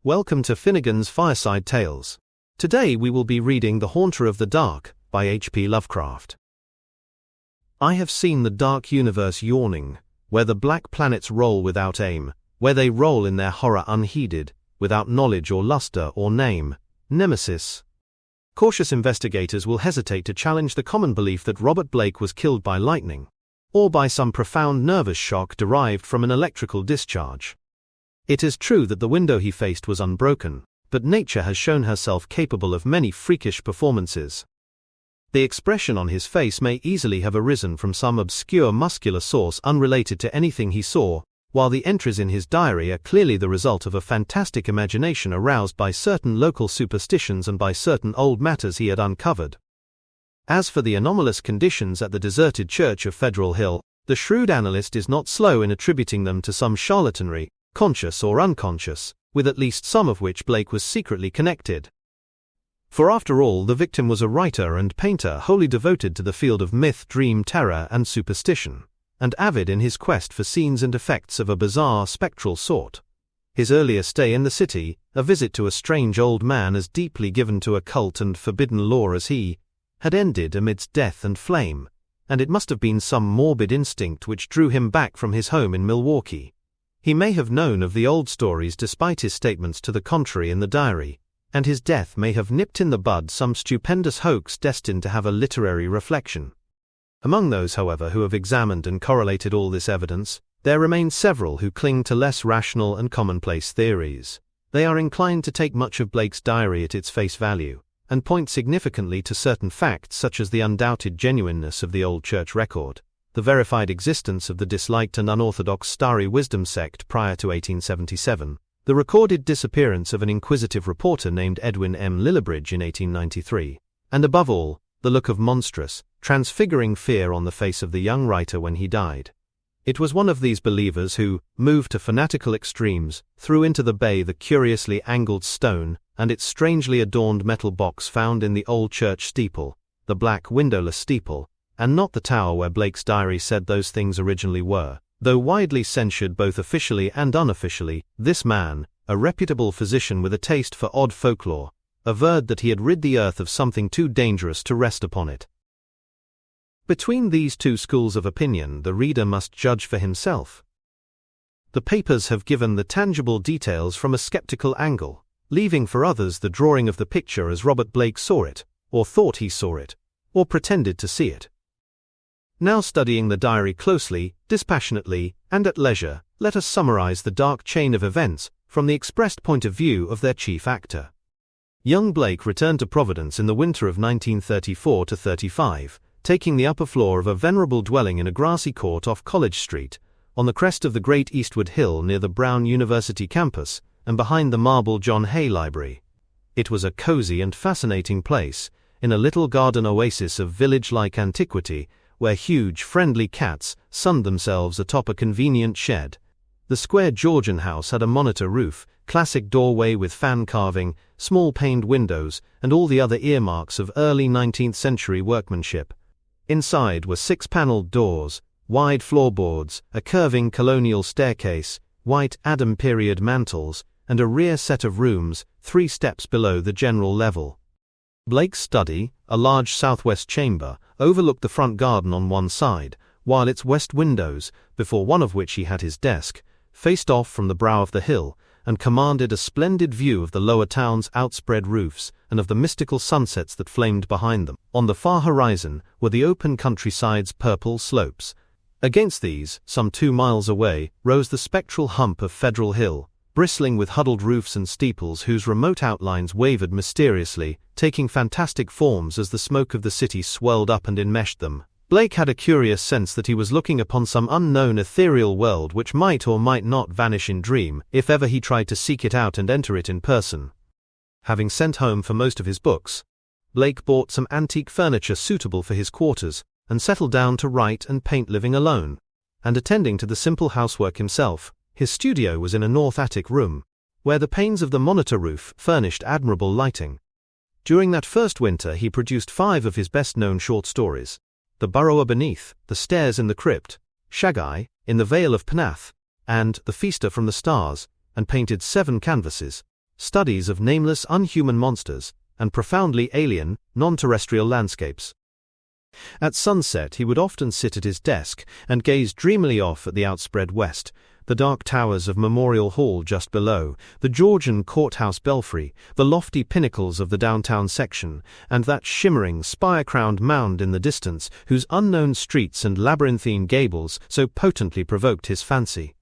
Welcome to Finnegan's Fireside Tales. Today we will be reading The Haunter of the Dark by H.P. Lovecraft. I have seen the dark universe yawning, where the black planets roll without aim, where they roll in their horror unheeded, without knowledge or luster or name, nemesis. Cautious investigators will hesitate to challenge the common belief that Robert Blake was killed by lightning, or by some profound nervous shock derived from an electrical discharge. It is true that the window he faced was unbroken, but nature has shown herself capable of many freakish performances. The expression on his face may easily have arisen from some obscure muscular source unrelated to anything he saw, while the entries in his diary are clearly the result of a fantastic imagination aroused by certain local superstitions and by certain old matters he had uncovered. As for the anomalous conditions at the deserted church of Federal Hill, the shrewd analyst is not slow in attributing them to some charlatanry, conscious or unconscious, with at least some of which Blake was secretly connected. For after all, the victim was a writer and painter wholly devoted to the field of myth, dream, terror, and superstition, and avid in his quest for scenes and effects of a bizarre, spectral sort. His earlier stay in the city, a visit to a strange old man as deeply given to occult and forbidden lore as he, had ended amidst death and flame, and it must have been some morbid instinct which drew him back from his home in Milwaukee. He may have known of the old stories despite his statements to the contrary in the diary, and his death may have nipped in the bud some stupendous hoax destined to have a literary reflection. Among those, however, who have examined and correlated all this evidence, there remain several who cling to less rational and commonplace theories. They are inclined to take much of Blake's diary at its face value, and point significantly to certain facts such as the undoubted genuineness of the old church record, the verified existence of the disliked and unorthodox Starry Wisdom sect prior to 1877, the recorded disappearance of an inquisitive reporter named Edwin M. Lillibridge in 1893, and above all, the look of monstrous, transfiguring fear on the face of the young writer when he died. It was one of these believers who, moved to fanatical extremes, threw into the bay the curiously angled stone and its strangely adorned metal box found in the old church steeple, the black windowless steeple, and not the tower where Blake's diary said those things originally were. Though widely censured both officially and unofficially, this man, a reputable physician with a taste for odd folklore, averred that he had rid the earth of something too dangerous to rest upon it. Between these two schools of opinion, the reader must judge for himself. The papers have given the tangible details from a skeptical angle, leaving for others the drawing of the picture as Robert Blake saw it, or thought he saw it, or pretended to see it. Now, studying the diary closely, dispassionately, and at leisure, let us summarize the dark chain of events from the expressed point of view of their chief actor. Young Blake returned to Providence in the winter of 1934-35, taking the upper floor of a venerable dwelling in a grassy court off College Street, on the crest of the great Eastwood Hill near the Brown University campus and behind the marble John Hay Library. It was a cozy and fascinating place, in a little garden oasis of village-like antiquity, where huge, friendly cats sunned themselves atop a convenient shed. The square Georgian house had a monitor roof, classic doorway with fan carving, small paned windows, and all the other earmarks of early 19th century workmanship. Inside were 6-paneled doors, wide floorboards, a curving colonial staircase, white Adam period mantels, and a rear set of rooms, 3 steps below the general level. Blake's study, a large southwest chamber, overlooked the front garden on one side, while its west windows, before one of which he had his desk, faced off from the brow of the hill, and commanded a splendid view of the lower town's outspread roofs and of the mystical sunsets that flamed behind them. On the far horizon were the open countryside's purple slopes. Against these, some 2 miles away, rose the spectral hump of Federal Hill, bristling with huddled roofs and steeples whose remote outlines wavered mysteriously, taking fantastic forms as the smoke of the city swelled up and enmeshed them. Blake had a curious sense that he was looking upon some unknown ethereal world which might or might not vanish in dream, if ever he tried to seek it out and enter it in person. Having sent home for most of his books, Blake bought some antique furniture suitable for his quarters, and settled down to write and paint, living alone, and attending to the simple housework himself. His studio was in a north attic room, where the panes of the monitor roof furnished admirable lighting. During that first winter he produced 5 of his best-known short stories: The Burrower Beneath, The Stairs in the Crypt, Shagai, In the Vale of Penath, and The Feaster from the Stars, and painted 7 canvases, studies of nameless unhuman monsters, and profoundly alien, non-terrestrial landscapes. At sunset he would often sit at his desk and gaze dreamily off at the outspread west, the dark towers of Memorial Hall just below, the Georgian courthouse belfry, the lofty pinnacles of the downtown section, and that shimmering, spire-crowned mound in the distance whose unknown streets and labyrinthine gables so potently provoked his fancy.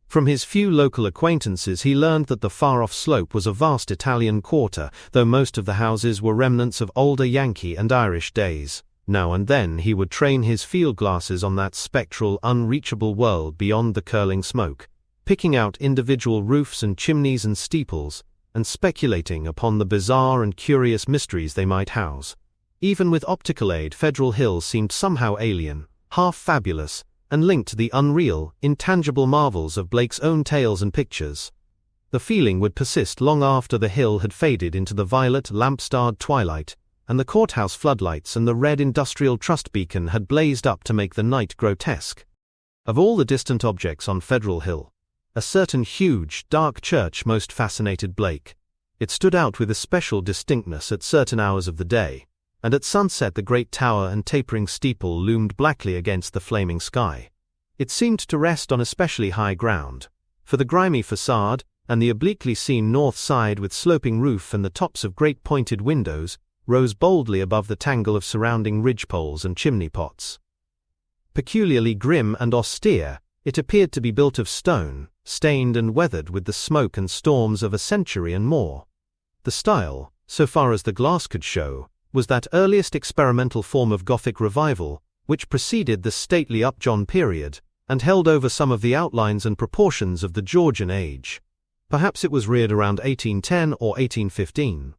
From his few local acquaintances he learned that the far-off slope was a vast Italian quarter, though most of the houses were remnants of older Yankee and Irish days. Now and then he would train his field glasses on that spectral, unreachable world beyond the curling smoke, picking out individual roofs and chimneys and steeples, and speculating upon the bizarre and curious mysteries they might house. Even with optical aid, Federal Hill seemed somehow alien, half fabulous, and linked to the unreal, intangible marvels of Blake's own tales and pictures. The feeling would persist long after the hill had faded into the violet, lamp-starred twilight, and the courthouse floodlights and the red industrial trust beacon had blazed up to make the night grotesque. Of all the distant objects on Federal Hill, a certain huge, dark church most fascinated Blake. It stood out with especial distinctness at certain hours of the day, and at sunset the great tower and tapering steeple loomed blackly against the flaming sky. It seemed to rest on especially high ground, for the grimy facade, and the obliquely seen north side with sloping roof and the tops of great pointed windows, rose boldly above the tangle of surrounding ridgepoles and chimney pots. Peculiarly grim and austere, it appeared to be built of stone, stained and weathered with the smoke and storms of a century and more. The style, so far as the glass could show, was that earliest experimental form of Gothic revival, which preceded the stately Upjohn period, and held over some of the outlines and proportions of the Georgian age. Perhaps it was reared around 1810 or 1815.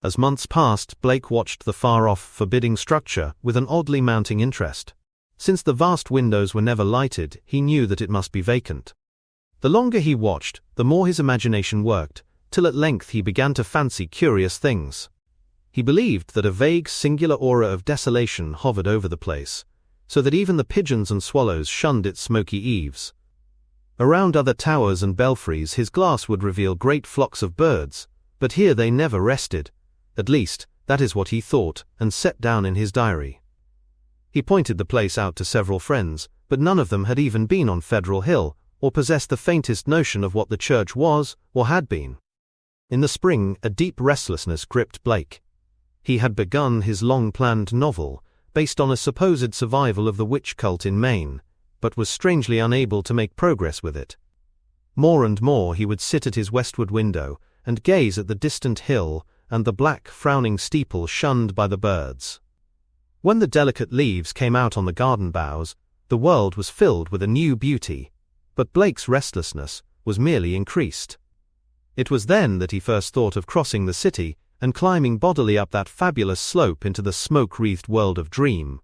As months passed, Blake watched the far-off, forbidding structure with an oddly mounting interest. Since the vast windows were never lighted, he knew that it must be vacant. The longer he watched, the more his imagination worked, till at length he began to fancy curious things. He believed that a vague, singular aura of desolation hovered over the place, so that even the pigeons and swallows shunned its smoky eaves. Around other towers and belfries his glass would reveal great flocks of birds, but here they never rested. At least, that is what he thought, and set down in his diary. He pointed the place out to several friends, but none of them had even been on Federal Hill, or possessed the faintest notion of what the church was, or had been. In the spring, a deep restlessness gripped Blake. He had begun his long-planned novel, based on a supposed survival of the witch cult in Maine, but was strangely unable to make progress with it. More and more he would sit at his westward window, and gaze at the distant hill, and the black, frowning steeple shunned by the birds. When the delicate leaves came out on the garden boughs, the world was filled with a new beauty, but Blake's restlessness was merely increased. It was then that he first thought of crossing the city and climbing bodily up that fabulous slope into the smoke-wreathed world of dream.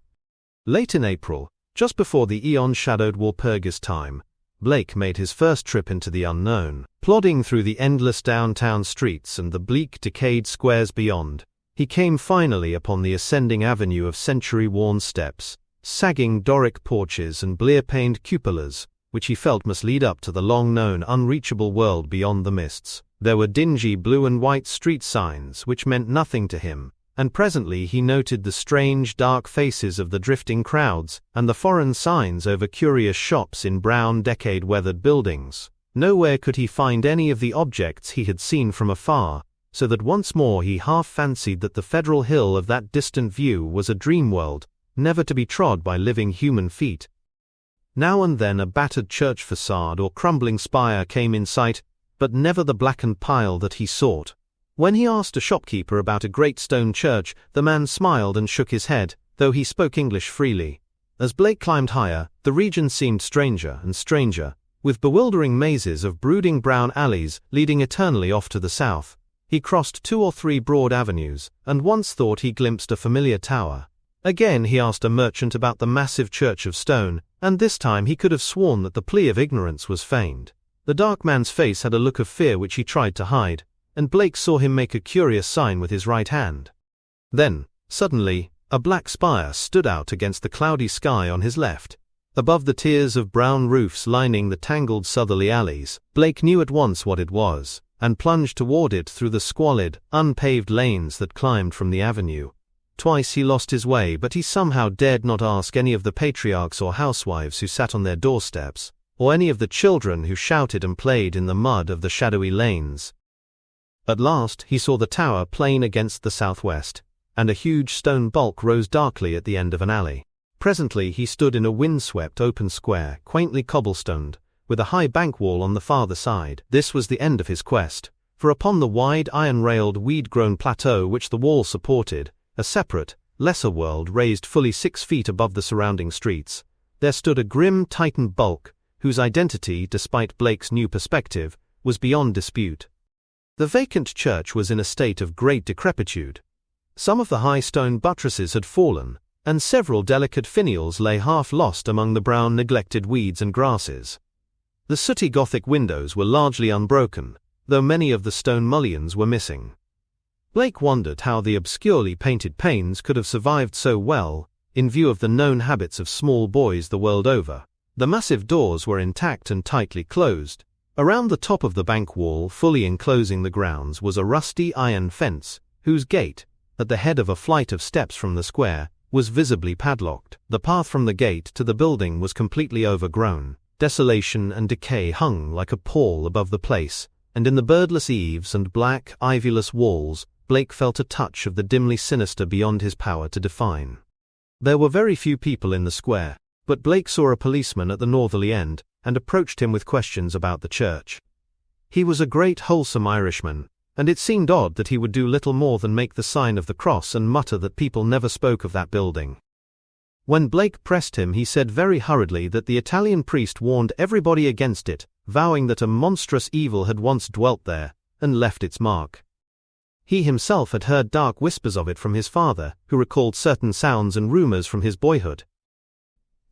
Late in April, just before the eon-shadowed Walpurgis time, Blake made his first trip into the unknown. Plodding through the endless downtown streets and the bleak, decayed squares beyond, he came finally upon the ascending avenue of century-worn steps, sagging Doric porches and blear-paned cupolas, which he felt must lead up to the long-known, unreachable world beyond the mists. There were dingy blue and white street signs which meant nothing to him, and presently he noted the strange, dark faces of the drifting crowds and the foreign signs over curious shops in brown, decade-weathered buildings. Nowhere could he find any of the objects he had seen from afar, so that once more he half fancied that the Federal Hill of that distant view was a dream world, never to be trod by living human feet. Now and then a battered church facade or crumbling spire came in sight, but never the blackened pile that he sought. When he asked a shopkeeper about a great stone church, the man smiled and shook his head, though he spoke English freely. As Blake climbed higher, the region seemed stranger and stranger, with bewildering mazes of brooding brown alleys leading eternally off to the south. He crossed 2 or 3 broad avenues, and once thought he glimpsed a familiar tower. Again he asked a merchant about the massive church of stone, and this time he could have sworn that the plea of ignorance was feigned. The dark man's face had a look of fear which he tried to hide, and Blake saw him make a curious sign with his right hand. Then, suddenly, a black spire stood out against the cloudy sky on his left. Above the tiers of brown roofs lining the tangled southerly alleys, Blake knew at once what it was. and plunged toward it through the squalid, unpaved lanes that climbed from the avenue. Twice he lost his way, but he somehow dared not ask any of the patriarchs or housewives who sat on their doorsteps, or any of the children who shouted and played in the mud of the shadowy lanes. At last he saw the tower plain against the southwest, and a huge stone bulk rose darkly at the end of an alley. Presently he stood in a wind-swept open square, quaintly cobblestoned, with a high bank wall on the farther side. This was the end of his quest, for upon the wide iron-railed, weed-grown plateau which the wall supported, a separate, lesser world raised fully 6 feet above the surrounding streets, there stood a grim Titan bulk, whose identity, despite Blake's new perspective, was beyond dispute. The vacant church was in a state of great decrepitude. Some of the high stone buttresses had fallen, and several delicate finials lay half lost among the brown neglected weeds and grasses. The sooty Gothic windows were largely unbroken, though many of the stone mullions were missing. Blake wondered how the obscurely painted panes could have survived so well, in view of the known habits of small boys the world over. The massive doors were intact and tightly closed. Around the top of the bank wall, fully enclosing the grounds, was a rusty iron fence, whose gate, at the head of a flight of steps from the square, was visibly padlocked. The path from the gate to the building was completely overgrown. Desolation and decay hung like a pall above the place, and in the birdless eaves and black, ivyless walls, Blake felt a touch of the dimly sinister beyond his power to define. There were very few people in the square, but Blake saw a policeman at the northerly end, and approached him with questions about the church. He was a great wholesome Irishman, and it seemed odd that he would do little more than make the sign of the cross and mutter that people never spoke of that building. When Blake pressed him, he said very hurriedly that the Italian priest warned everybody against it, vowing that a monstrous evil had once dwelt there, and left its mark. He himself had heard dark whispers of it from his father, who recalled certain sounds and rumors from his boyhood.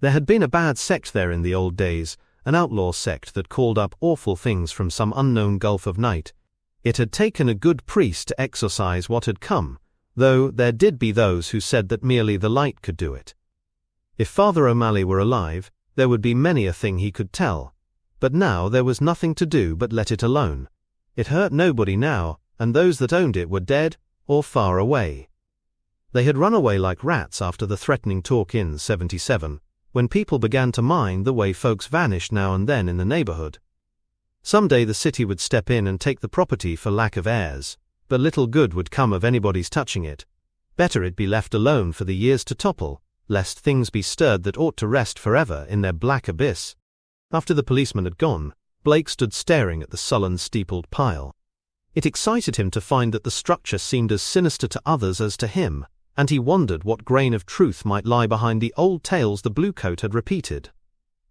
There had been a bad sect there in the old days, an outlaw sect that called up awful things from some unknown gulf of night. It had taken a good priest to exorcise what had come, though there did be those who said that merely the light could do it. If Father O'Malley were alive, there would be many a thing he could tell, but now there was nothing to do but let it alone. It hurt nobody now, and those that owned it were dead or far away. They had run away like rats after the threatening talk in '77, when people began to mind the way folks vanished now and then in the neighborhood. Someday the city would step in and take the property for lack of heirs, but little good would come of anybody's touching it. Better it be left alone for the years to topple, lest things be stirred that ought to rest forever in their black abyss. After the policeman had gone, Blake stood staring at the sullen steepled pile. It excited him to find that the structure seemed as sinister to others as to him, and he wondered what grain of truth might lie behind the old tales the bluecoat had repeated.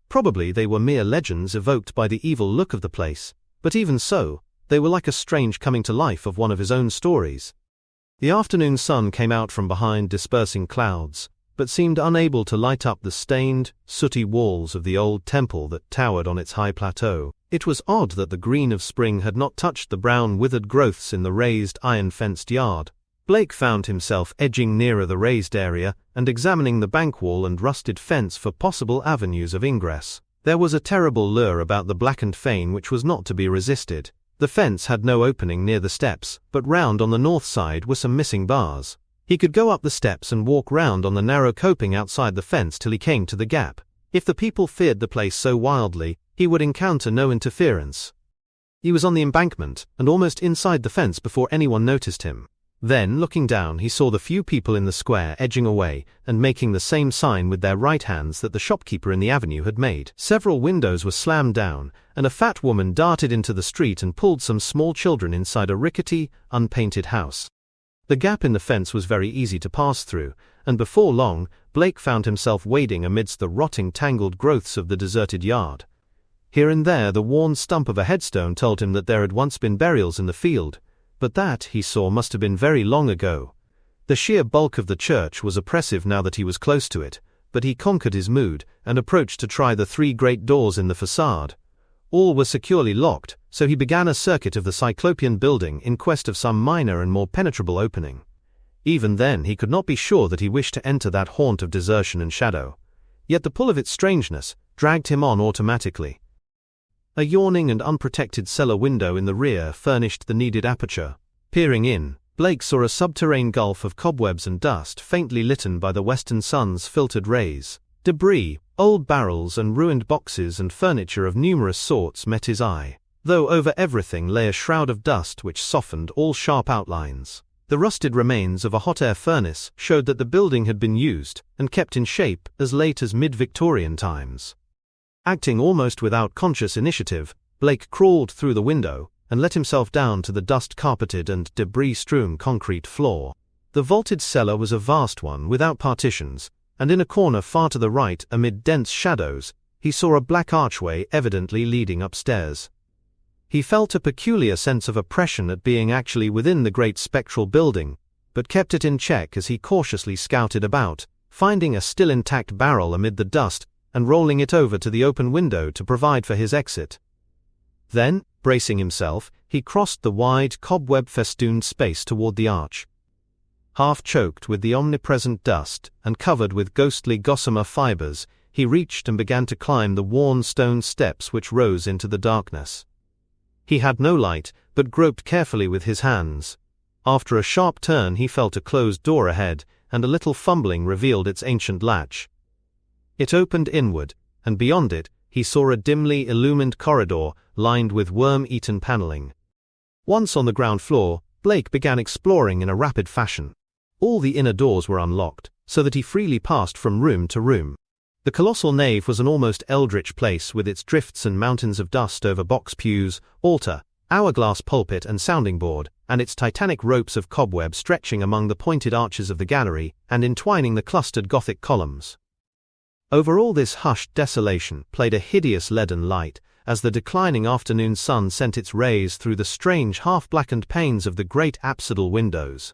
Probably they were mere legends evoked by the evil look of the place, but even so, they were like a strange coming to life of one of his own stories. The afternoon sun came out from behind dispersing clouds, but seemed unable to light up the stained, sooty walls of the old temple that towered on its high plateau. It was odd that the green of spring had not touched the brown withered growths in the raised iron-fenced yard. Blake found himself edging nearer the raised area and examining the bank wall and rusted fence for possible avenues of ingress. There was a terrible lure about the blackened fane which was not to be resisted. The fence had no opening near the steps, but round on the north side were some missing bars. He could go up the steps and walk round on the narrow coping outside the fence till he came to the gap. If the people feared the place so wildly, he would encounter no interference. He was on the embankment and almost inside the fence before anyone noticed him. Then, looking down, he saw the few people in the square edging away and making the same sign with their right hands that the shopkeeper in the avenue had made. Several windows were slammed down, and a fat woman darted into the street and pulled some small children inside a rickety, unpainted house. The gap in the fence was very easy to pass through, and before long, Blake found himself wading amidst the rotting tangled growths of the deserted yard. Here and there the worn stump of a headstone told him that there had once been burials in the field, but that, he saw, must have been very long ago. The sheer bulk of the church was oppressive now that he was close to it, but he conquered his mood and approached to try the 3 great doors in the facade. All were securely locked, so he began a circuit of the cyclopean building in quest of some minor and more penetrable opening. Even then he could not be sure that he wished to enter that haunt of desertion and shadow. Yet the pull of its strangeness dragged him on automatically. A yawning and unprotected cellar window in the rear furnished the needed aperture. Peering in, Blake saw a subterranean gulf of cobwebs and dust faintly lit by the western sun's filtered rays. Debris, old barrels and ruined boxes and furniture of numerous sorts met his eye, though over everything lay a shroud of dust which softened all sharp outlines. The rusted remains of a hot air furnace showed that the building had been used and kept in shape as late as mid-Victorian times. Acting almost without conscious initiative, Blake crawled through the window and let himself down to the dust-carpeted and debris-strewn concrete floor. The vaulted cellar was a vast one without partitions, and in a corner far to the right, amid dense shadows, he saw a black archway evidently leading upstairs. He felt a peculiar sense of oppression at being actually within the great spectral building, but kept it in check as he cautiously scouted about, finding a still intact barrel amid the dust and rolling it over to the open window to provide for his exit. Then, bracing himself, he crossed the wide, cobweb-festooned space toward the arch. Half choked with the omnipresent dust and covered with ghostly gossamer fibers, he reached and began to climb the worn stone steps which rose into the darkness. He had no light, but groped carefully with his hands. After a sharp turn he felt a closed door ahead, and a little fumbling revealed its ancient latch. It opened inward, and beyond it, he saw a dimly illumined corridor lined with worm-eaten paneling. Once on the ground floor, Blake began exploring in a rapid fashion. All the inner doors were unlocked, so that he freely passed from room to room. The colossal nave was an almost eldritch place with its drifts and mountains of dust over box pews, altar, hourglass pulpit and sounding board, and its titanic ropes of cobweb stretching among the pointed arches of the gallery and entwining the clustered Gothic columns. Over all this hushed desolation played a hideous leaden light, as the declining afternoon sun sent its rays through the strange half-blackened panes of the great apsidal windows.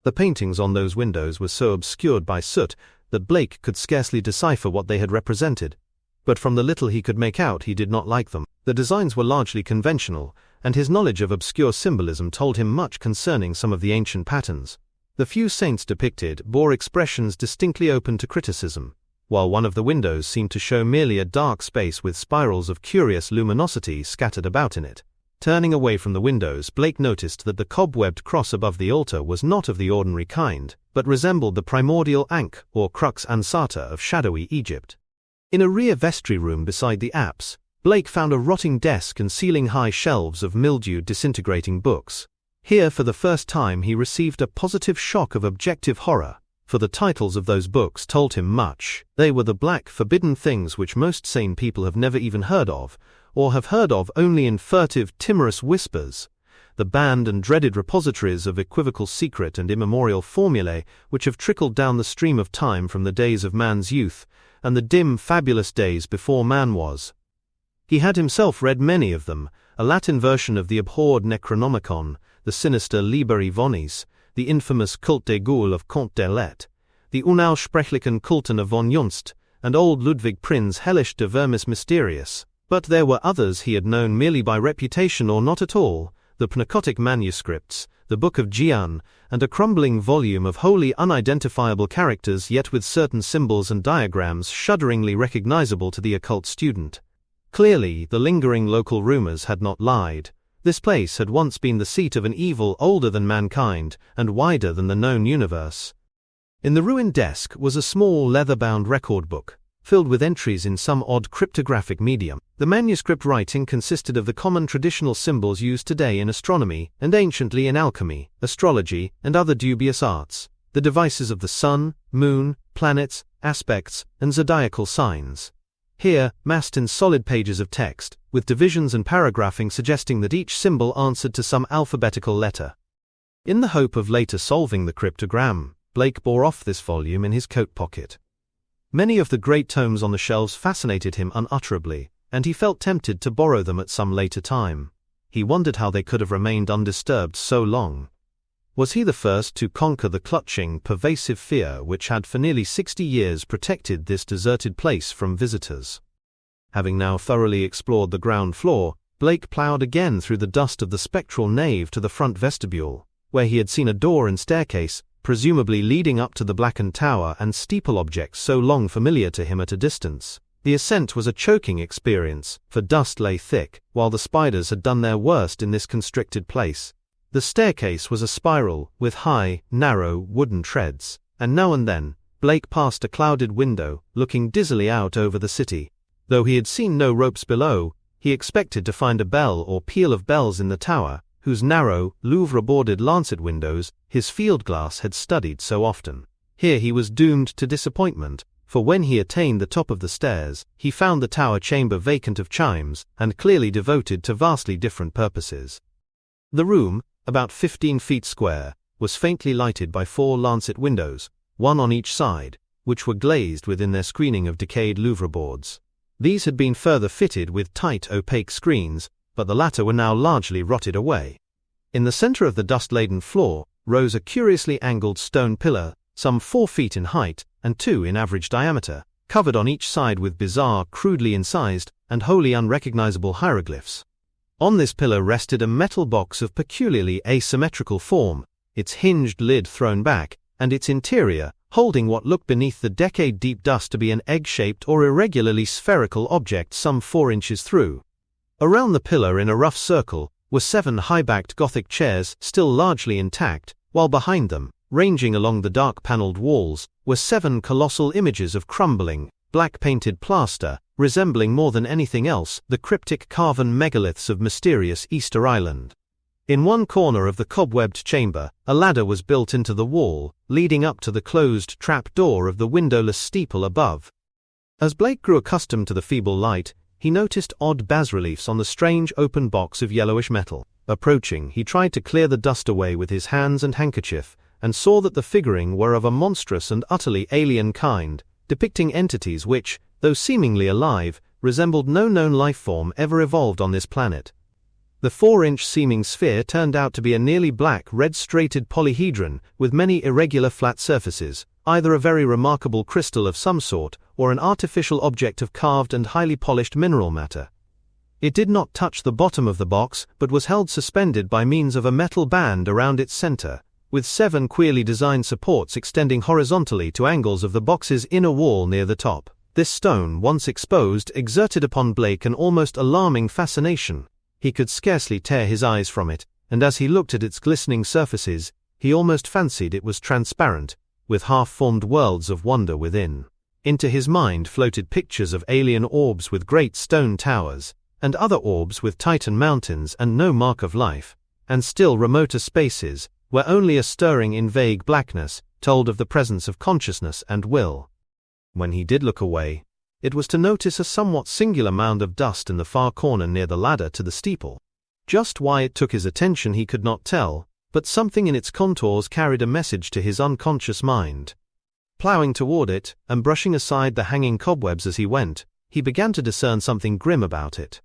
The paintings on those windows were so obscured by soot that Blake could scarcely decipher what they had represented, but from the little he could make out he did not like them. The designs were largely conventional, and his knowledge of obscure symbolism told him much concerning some of the ancient patterns. The few saints depicted bore expressions distinctly open to criticism, while one of the windows seemed to show merely a dark space with spirals of curious luminosity scattered about in it. Turning away from the windows, Blake noticed that the cobwebbed cross above the altar was not of the ordinary kind, but resembled the primordial ankh or crux ansata of shadowy Egypt. In a rear vestry room beside the apse, Blake found a rotting desk and ceiling-high shelves of mildewed, disintegrating books. Here, for the first time, he received a positive shock of objective horror, for the titles of those books told him much. They were the black, forbidden things which most sane people have never even heard of, or have heard of only in furtive, timorous whispers, the banned and dreaded repositories of equivocal secret and immemorial formulae which have trickled down the stream of time from the days of man's youth, and the dim, fabulous days before man was. He had himself read many of them, a Latin version of the abhorred Necronomicon, the sinister Liber Ivonis, the infamous Kult des Gaules of Comte d'Erlet, the Unaussprechlichen Kulten of von Junst, and old Ludwig Prinz Hellish de Vermis Mysterious. But there were others he had known merely by reputation or not at all, the Pnakotic manuscripts, the Book of Jian, and a crumbling volume of wholly unidentifiable characters yet with certain symbols and diagrams shudderingly recognizable to the occult student. Clearly, the lingering local rumors had not lied. This place had once been the seat of an evil older than mankind and wider than the known universe. In the ruined desk was a small leather-bound record book, filled with entries in some odd cryptographic medium. The manuscript writing consisted of the common traditional symbols used today in astronomy and anciently in alchemy, astrology, and other dubious arts, the devices of the sun, moon, planets, aspects, and zodiacal signs. Here, massed in solid pages of text, with divisions and paragraphing suggesting that each symbol answered to some alphabetical letter. In the hope of later solving the cryptogram, Blake bore off this volume in his coat pocket. Many of the great tomes on the shelves fascinated him unutterably, and he felt tempted to borrow them at some later time. He wondered how they could have remained undisturbed so long. Was he the first to conquer the clutching, pervasive fear which had for nearly 60 years protected this deserted place from visitors? Having now thoroughly explored the ground floor, Blake ploughed again through the dust of the spectral nave to the front vestibule, where he had seen a door and staircase, presumably leading up to the blackened tower and steeple objects so long familiar to him at a distance. The ascent was a choking experience, for dust lay thick, while the spiders had done their worst in this constricted place. The staircase was a spiral, with high, narrow, wooden treads, and now and then, Blake passed a clouded window, looking dizzily out over the city. Though he had seen no ropes below, he expected to find a bell or peal of bells in the tower, whose narrow, Louvre-bordered lancet windows his field glass had studied so often. Here he was doomed to disappointment, for when he attained the top of the stairs, he found the tower chamber vacant of chimes, and clearly devoted to vastly different purposes. The room, about 15 feet square, was faintly lighted by 4 lancet windows, one on each side, which were glazed within their screening of decayed Louvre boards. These had been further fitted with tight opaque screens, but the latter were now largely rotted away. In the center of the dust-laden floor rose a curiously angled stone pillar, some 4 feet in height and 2 in average diameter, covered on each side with bizarre, crudely incised, and wholly unrecognizable hieroglyphs. On this pillar rested a metal box of peculiarly asymmetrical form, its hinged lid thrown back, and its interior, holding what looked beneath the decade-deep dust to be an egg-shaped or irregularly spherical object some 4 inches through. Around the pillar in a rough circle were 7 high-backed Gothic chairs still largely intact, while behind them, ranging along the dark-paneled walls, were 7 colossal images of crumbling, black-painted plaster, resembling more than anything else the cryptic carven megaliths of mysterious Easter Island. In one corner of the cobwebbed chamber, a ladder was built into the wall, leading up to the closed trap door of the windowless steeple above. As Blake grew accustomed to the feeble light, he noticed odd bas-reliefs on the strange open box of yellowish metal. Approaching, he tried to clear the dust away with his hands and handkerchief, and saw that the figuring were of a monstrous and utterly alien kind, depicting entities which, though seemingly alive, resembled no known life form ever evolved on this planet. The 4-inch seeming sphere turned out to be a nearly black red-straighted polyhedron with many irregular flat surfaces, either a very remarkable crystal of some sort or an artificial object of carved and highly polished mineral matter. It did not touch the bottom of the box but was held suspended by means of a metal band around its center, with 7 queerly designed supports extending horizontally to angles of the box's inner wall near the top. This stone, once exposed, exerted upon Blake an almost alarming fascination. He could scarcely tear his eyes from it, and as he looked at its glistening surfaces, he almost fancied it was transparent, with half-formed worlds of wonder within. Into his mind floated pictures of alien orbs with great stone towers, and other orbs with Titan mountains and no mark of life, and still remoter spaces, where only a stirring in vague blackness told of the presence of consciousness and will. When he did look away, it was to notice a somewhat singular mound of dust in the far corner near the ladder to the steeple. Just why it took his attention he could not tell, but something in its contours carried a message to his unconscious mind. Plowing toward it, and brushing aside the hanging cobwebs as he went, he began to discern something grim about it.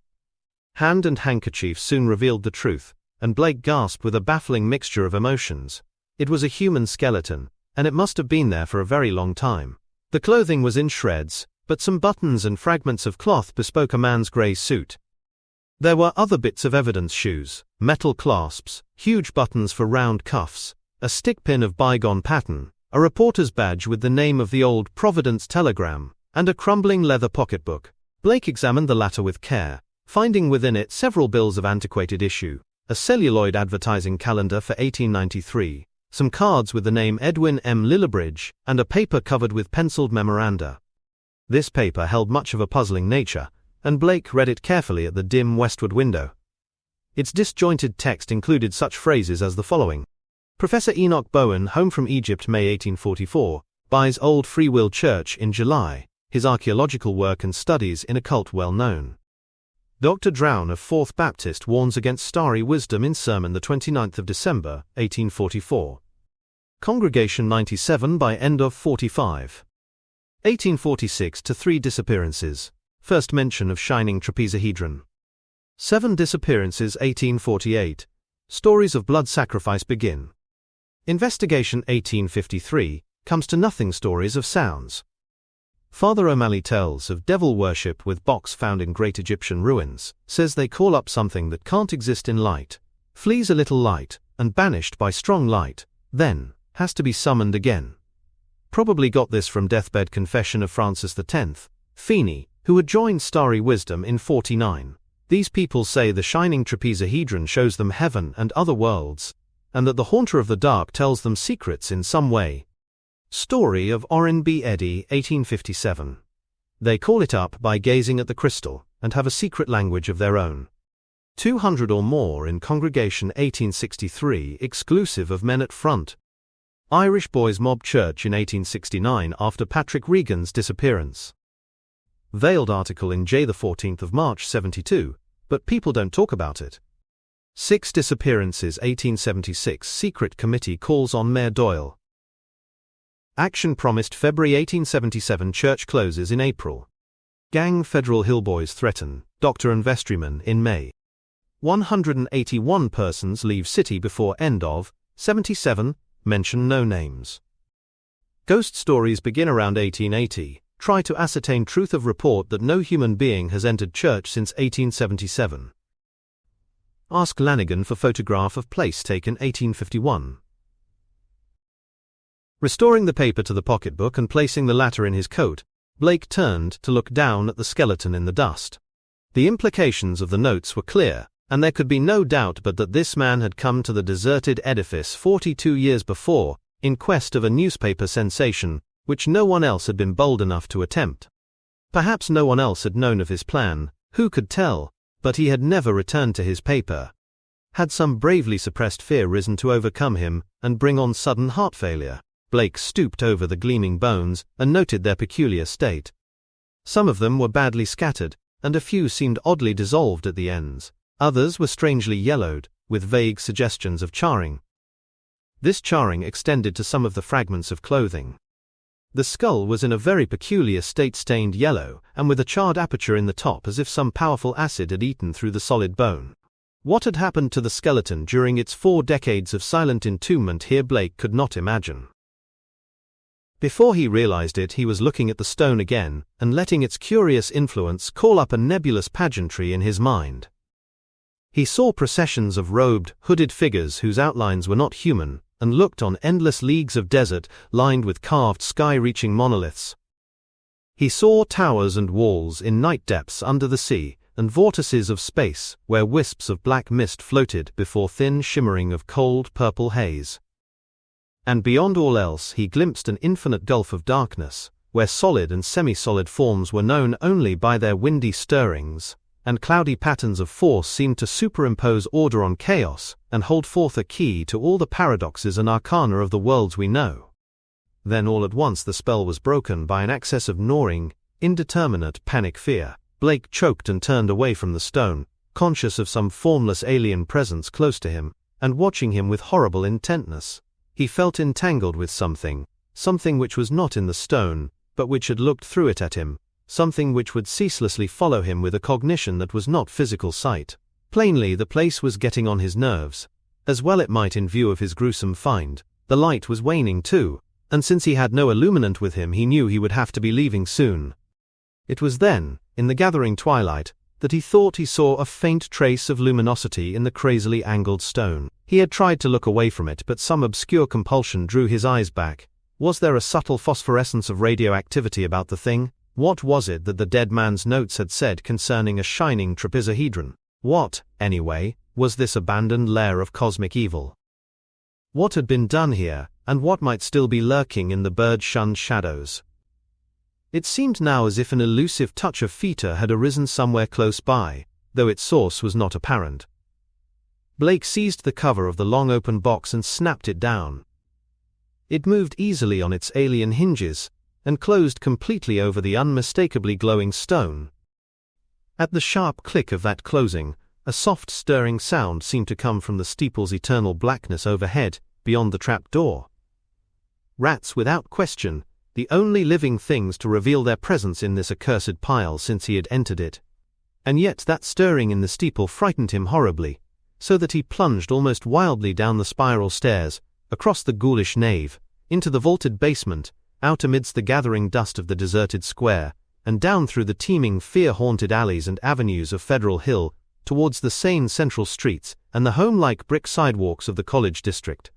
Hand and handkerchief soon revealed the truth, and Blake gasped with a baffling mixture of emotions. It was a human skeleton, and it must have been there for a very long time. The clothing was in shreds, but some buttons and fragments of cloth bespoke a man's grey suit. There were other bits of evidence: shoes, metal clasps, huge buttons for round cuffs, a stick pin of bygone pattern, a reporter's badge with the name of the old Providence telegram, and a crumbling leather pocketbook. Blake examined the latter with care, finding within it several bills of antiquated issue, a celluloid advertising calendar for 1893, some cards with the name Edwin M. Lillibridge, and a paper covered with penciled memoranda. This paper held much of a puzzling nature, and Blake read it carefully at the dim westward window. Its disjointed text included such phrases as the following: Professor Enoch Bowen, home from Egypt, May 1844, buys old Free Will Church in July, his archaeological work and studies in occult well known. Dr. Drown of Fourth Baptist warns against starry wisdom in sermon the 29th of December, 1844. Congregation 97 by end of 45. 1846 to 3 disappearances. First mention of shining trapezohedron. 7 disappearances 1848. Stories of blood sacrifice begin. Investigation 1853. Comes to nothing. Stories of sounds. Father O'Malley tells of devil worship with box found in great Egyptian ruins, says they call up something that can't exist in light, flees a little light, and banished by strong light, then, has to be summoned again. Probably got this from Deathbed Confession of Francis X, Feeney, who had joined Starry Wisdom in 49. These people say the shining trapezohedron shows them heaven and other worlds, and that the Haunter of the Dark tells them secrets in some way. Story of Orrin B. Eddy, 1857. They call it up by gazing at the crystal, and have a secret language of their own. 200 or more in Congregation 1863, exclusive of men at front. Irish boys mob church in 1869 after Patrick Regan's disappearance. Veiled article in J. the 14th of March 72, but people don't talk about it. 6 disappearances 1876 secret committee calls on Mayor Doyle. Action promised February 1877 church closes in April. Gang Federal Hillboys threaten, doctor and vestryman in May. 181 persons leave city before end of, 77, mention no names. Ghost stories begin around 1880, try to ascertain truth of report that no human being has entered church since 1877. Ask Lanigan for photograph of place taken 1851. Restoring the paper to the pocketbook and placing the latter in his coat, Blake turned to look down at the skeleton in the dust. The implications of the notes were clear, and there could be no doubt but that this man had come to the deserted edifice 42 years before, in quest of a newspaper sensation, which no one else had been bold enough to attempt. Perhaps no one else had known of his plan, who could tell, but he had never returned to his paper. Had some bravely suppressed fear risen to overcome him and bring on sudden heart failure? Blake stooped over the gleaming bones and noted their peculiar state. Some of them were badly scattered, and a few seemed oddly dissolved at the ends. Others were strangely yellowed, with vague suggestions of charring. This charring extended to some of the fragments of clothing. The skull was in a very peculiar state, stained yellow, and with a charred aperture in the top as if some powerful acid had eaten through the solid bone. What had happened to the skeleton during its 4 decades of silent entombment here Blake could not imagine. Before he realized it, he was looking at the stone again, and letting its curious influence call up a nebulous pageantry in his mind. He saw processions of robed, hooded figures whose outlines were not human, and looked on endless leagues of desert lined with carved sky-reaching monoliths. He saw towers and walls in night depths under the sea, and vortices of space where wisps of black mist floated before thin shimmering of cold purple haze. And beyond all else he glimpsed an infinite gulf of darkness, where solid and semi-solid forms were known only by their windy stirrings, and cloudy patterns of force seemed to superimpose order on chaos and hold forth a key to all the paradoxes and arcana of the worlds we know. Then all at once the spell was broken by an access of gnawing, indeterminate panic fear. Blake choked and turned away from the stone, conscious of some formless alien presence close to him, and watching him with horrible intentness. He felt entangled with something which was not in the stone, but which had looked through it at him, something which would ceaselessly follow him with a cognition that was not physical sight. Plainly the place was getting on his nerves, as well it might in view of his gruesome find. The light was waning too, and since he had no illuminant with him he knew he would have to be leaving soon. It was then, in the gathering twilight, that he thought he saw a faint trace of luminosity in the crazily angled stone. He had tried to look away from it, but some obscure compulsion drew his eyes back. Was there a subtle phosphorescence of radioactivity about the thing? What was it that the dead man's notes had said concerning a shining trapezohedron? What, anyway, was this abandoned lair of cosmic evil? What had been done here, and what might still be lurking in the bird-shunned shadows? It seemed now as if an elusive touch of Theta had arisen somewhere close by, though its source was not apparent. Blake seized the cover of the long open box and snapped it down. It moved easily on its alien hinges, and closed completely over the unmistakably glowing stone. At the sharp click of that closing, a soft stirring sound seemed to come from the steeple's eternal blackness overhead, beyond the trap door. Rats, without question, the only living things to reveal their presence in this accursed pile since he had entered it. And yet that stirring in the steeple frightened him horribly, so that he plunged almost wildly down the spiral stairs, across the ghoulish nave, into the vaulted basement, out amidst the gathering dust of the deserted square, and down through the teeming fear-haunted alleys and avenues of Federal Hill, towards the sane central streets and the home-like brick sidewalks of the college district.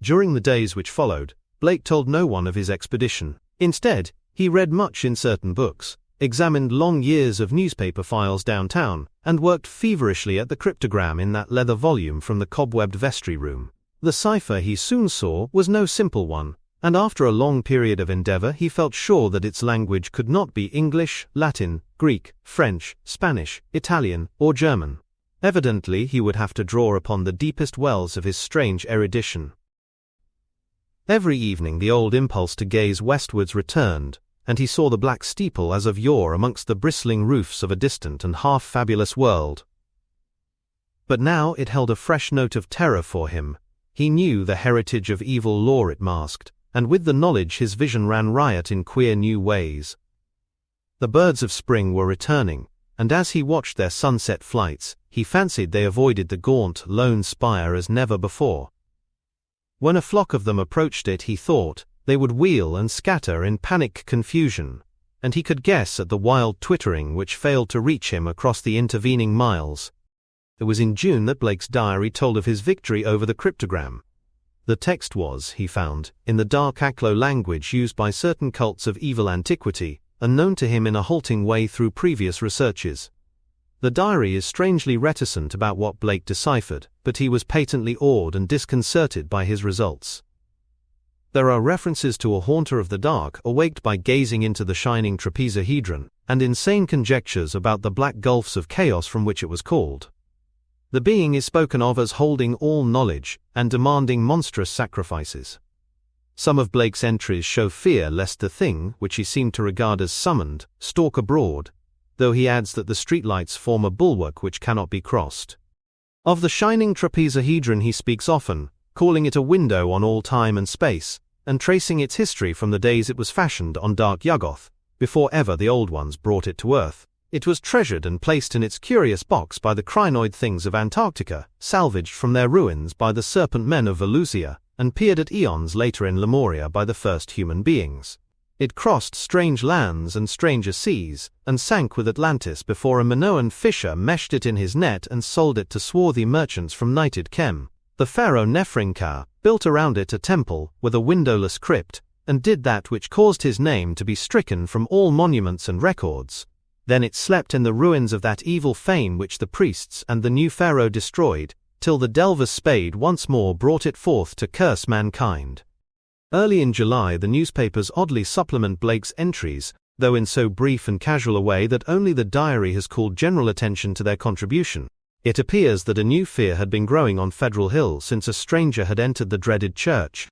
During the days which followed, Blake told no one of his expedition. Instead, he read much in certain books, examined long years of newspaper files downtown, and worked feverishly at the cryptogram in that leather volume from the cobwebbed vestry room. The cipher, he soon saw, was no simple one, and after a long period of endeavor he felt sure that its language could not be English, Latin, Greek, French, Spanish, Italian, or German. Evidently he would have to draw upon the deepest wells of his strange erudition. Every evening the old impulse to gaze westwards returned, and he saw the black steeple as of yore amongst the bristling roofs of a distant and half-fabulous world. But now it held a fresh note of terror for him. He knew the heritage of evil lore it masked, and with the knowledge his vision ran riot in queer new ways. The birds of spring were returning, and as he watched their sunset flights, he fancied they avoided the gaunt, lone spire as never before. When a flock of them approached it, he thought, they would wheel and scatter in panic confusion, and he could guess at the wild twittering which failed to reach him across the intervening miles. It was in June that Blake's diary told of his victory over the cryptogram. The text was, he found, in the dark Aklo language used by certain cults of evil antiquity, unknown to him in a halting way through previous researches. The diary is strangely reticent about what Blake deciphered, but he was patently awed and disconcerted by his results. There are references to a haunter of the dark awaked by gazing into the shining trapezohedron, and insane conjectures about the black gulfs of chaos from which it was called. The being is spoken of as holding all knowledge, and demanding monstrous sacrifices. Some of Blake's entries show fear lest the thing, which he seemed to regard as summoned, stalk abroad, though he adds that the streetlights form a bulwark which cannot be crossed. Of the shining trapezohedron he speaks often, calling it a window on all time and space, and tracing its history from the days it was fashioned on dark Yuggoth, before ever the old ones brought it to earth. It was treasured and placed in its curious box by the crinoid things of Antarctica, salvaged from their ruins by the serpent men of Valusia, and peered at eons later in Lemuria by the first human beings. It crossed strange lands and stranger seas, and sank with Atlantis before a Minoan fisher meshed it in his net and sold it to swarthy merchants from Nited Kem. The pharaoh Nefrenka built around it a temple with a windowless crypt, and did that which caused his name to be stricken from all monuments and records. Then it slept in the ruins of that evil fane which the priests and the new pharaoh destroyed, till the delver's spade once more brought it forth to curse mankind. Early in July the newspapers oddly supplement Blake's entries, though in so brief and casual a way that only the diary has called general attention to their contribution. It appears that a new fear had been growing on Federal Hill since a stranger had entered the dreaded church.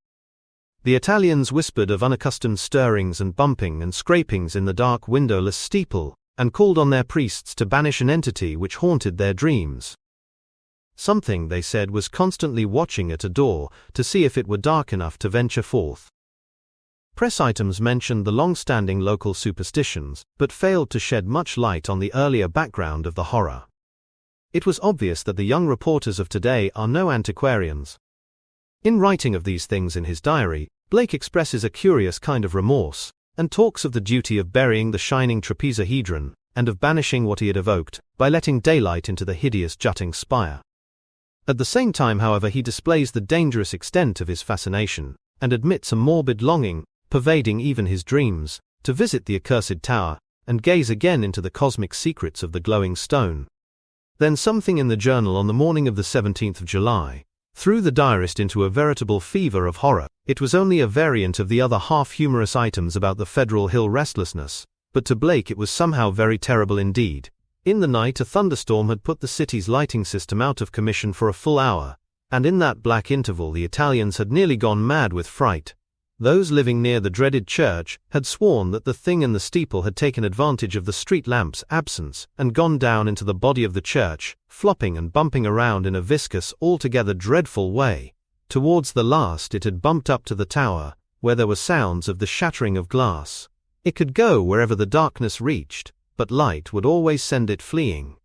The Italians whispered of unaccustomed stirrings and bumping and scrapings in the dark windowless steeple, and called on their priests to banish an entity which haunted their dreams. Something, they said, was constantly watching at a door to see if it were dark enough to venture forth. Press items mentioned the long-standing local superstitions, but failed to shed much light on the earlier background of the horror. It was obvious that the young reporters of today are no antiquarians. In writing of these things in his diary, Blake expresses a curious kind of remorse, and talks of the duty of burying the shining trapezohedron, and of banishing what he had evoked, by letting daylight into the hideous jutting spire. At the same time, however, he displays the dangerous extent of his fascination, and admits a morbid longing, pervading even his dreams, to visit the accursed tower, and gaze again into the cosmic secrets of the glowing stone. Then something in the journal on the morning of the 17th of July threw the diarist into a veritable fever of horror. It was only a variant of the other half-humorous items about the Federal Hill restlessness, but to Blake it was somehow very terrible indeed. In the night a thunderstorm had put the city's lighting system out of commission for a full hour, and in that black interval the Italians had nearly gone mad with fright. Those living near the dreaded church had sworn that the thing in the steeple had taken advantage of the street lamp's absence and gone down into the body of the church, flopping and bumping around in a viscous, altogether dreadful way. Towards the last it had bumped up to the tower, where there were sounds of the shattering of glass. It could go wherever the darkness reached, but light would always send it fleeing.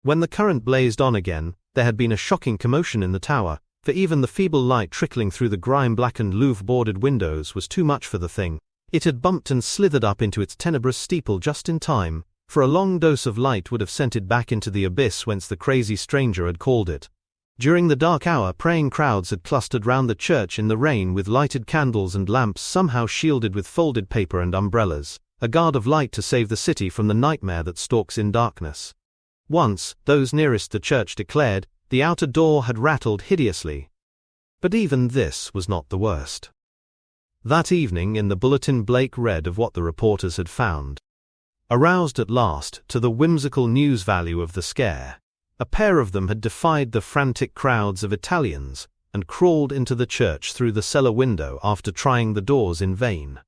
When the current blazed on again, there had been a shocking commotion in the tower, for even the feeble light trickling through the grime-blackened Louvre-bordered windows was too much for the thing. It had bumped and slithered up into its tenebrous steeple just in time, for a long dose of light would have sent it back into the abyss whence the crazy stranger had called it. During the dark hour praying crowds had clustered round the church in the rain with lighted candles and lamps somehow shielded with folded paper and umbrellas. a guard of light to save the city from the nightmare that stalks in darkness. Once, those nearest the church declared, the outer door had rattled hideously. But even this was not the worst. That evening in the bulletin Blake read of what the reporters had found. Aroused at last to the whimsical news value of the scare, a pair of them had defied the frantic crowds of Italians and crawled into the church through the cellar window after trying the doors in vain.